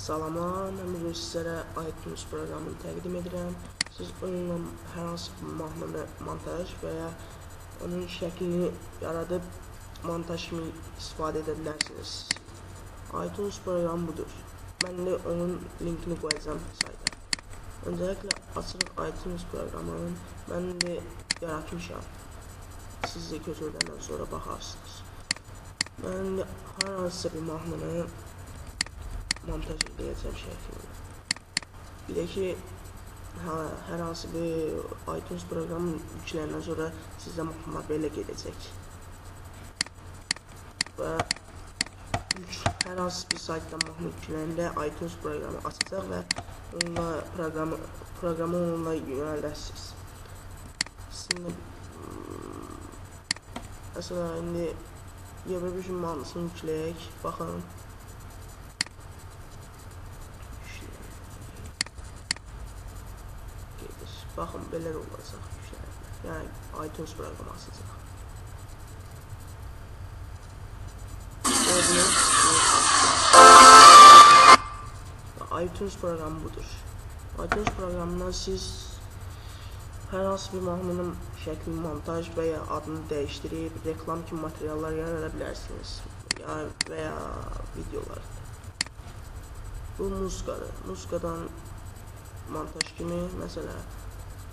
Salamlar, mən bugün sizlərə iTunes proqramını təqdim edirəm. Siz onunla hər hansı bir mahnını montaj və ya onun şəklini yaradıb montaj kimi istifadə edə bilərsiniz. iTunes proqramı budur. Mən də onun linkini qoyacağım sayda. Öncəliklə açırıq iTunes proqramını. Mən də yaratmışam. Siz də götürdükdən sonra baxarsınız. Mən də hər hansı bir mahnını montaj edəcəm şəklində. Bir də ki, hər hansı bir iTunes proqramı yükləyəndən sonra sizə mahnılar belə gedəcək. Və hər hansı bir saytdan mahnı yükləyəndə iTunes proqramı açacaq və proqramı onunla yönəldəsiniz. Şimdi mesela indi Eurovision mahnısını yükləyək, baxın. Baxın, belə də olacaq yükləyəndə. Yəni iTunes proqramı açacaq. iTunes proqramı budur. iTunes proqramından siz hər hansı bir mahnının şəklini montaj və ya adını dəyişdirib, reklam kimi materiallar yarada bilərsiniz və ya videolar. Bu muzikadır. Muzikadan montaj kimi, məsələn,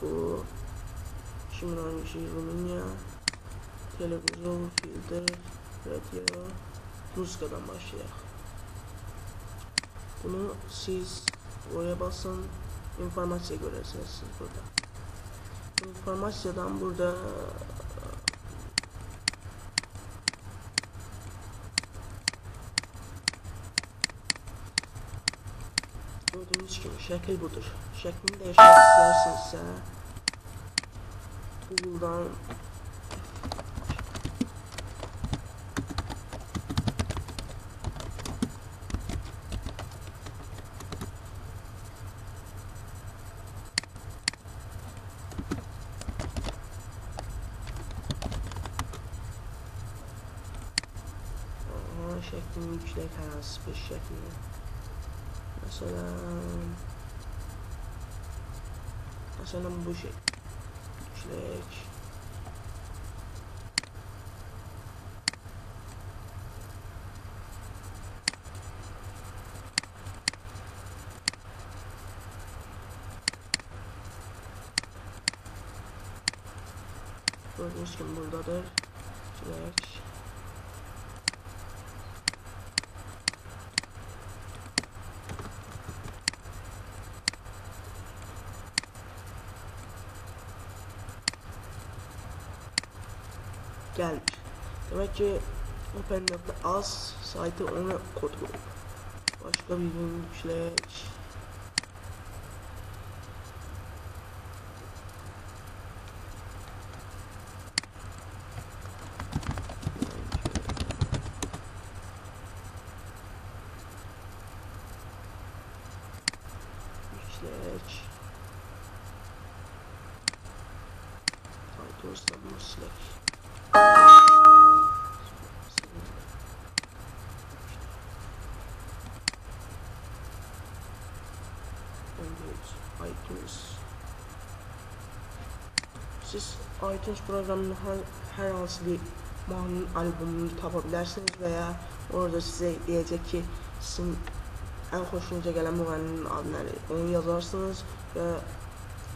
bu 2012 Rumıniya, televizyon, filtr, radio, muzikadan başlayaq. Bunu siz oraya basın, informasiya görərsiniz siz burada. İnformasiyadan burada gördüğünüz gibi şəkil budur. Şəklini dəyişmək istəyirsinizsə Google'dan şəklini yükləyək, hər hansı bir şəklini. Məsələn bu şəkil yükləyək. Gördüğünüz gibi buradadır. Yükləyək. Gelmiş. Demek ki OpenWP saytı ona kod koyup başka bir gün yükleyek. iTunes'tan Slack. iTunes. Siz iTunes programının hər hansı bir mahnının albümünü tapa bilərsiniz və ya orada sizə deyəcək ki, sizin ən xoşunuza gələn müğənninin adı nədir? Onu yazarsınız və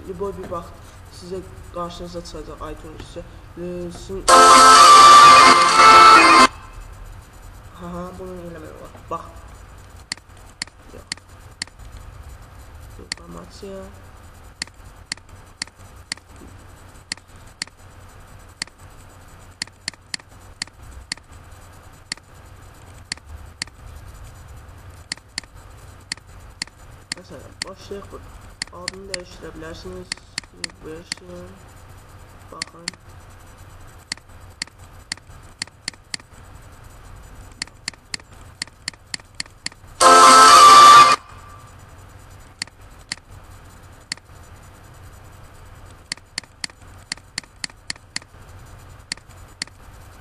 bir vaxt sizə qarşınıza çıxacaq iTunes sizin bunu eləmək var. Bax. İnformasiya. Mesela başlayaq burada. Adını dəyişdirə bilərsiniz. Version. Baxın.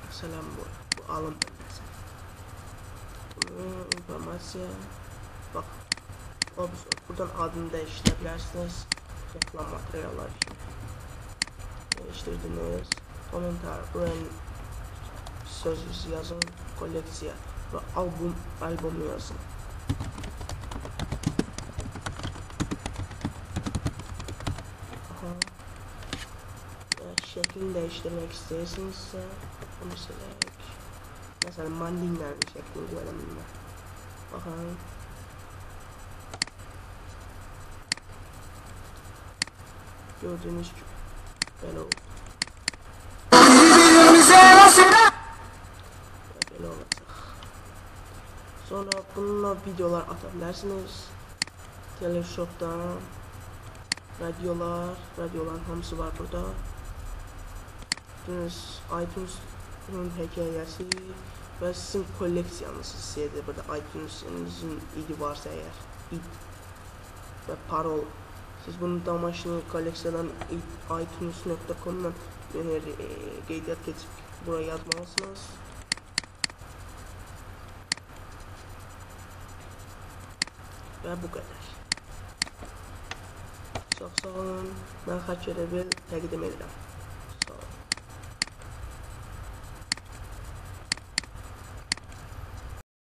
Mesela bu alım bölgesi. Bunu informasiya. Bak. Obviously, buradan adını değiştirebilirsiniz. Reklam materyallar için. Değiştirdiniz. Komentar, buraya söz yazın. Koleksiya ve albumu yazın. Şeklini değiştirmek istersinizse bunu select. Mesela mandinglerin şeklini koyalım. Bakın. Gördüğünüz gibi böyle oldu. Böyle olacak. Sonra bununla videolar atabilirsiniz. Teleshop'tan radyoların hamısı var burada. iTunes'un hikayesi ve sizin koleksiyanınız hissedilir burada. iTunes'un idi varsa eğer id ve parol. Siz bunu damaşını koleksiyadan iTunes.com'dan qeydiyyat geçip buraya yazmalısınız. Ve bu kadar. Çok sağ olun. Ben Xaçer Ebil təqdim edirəm.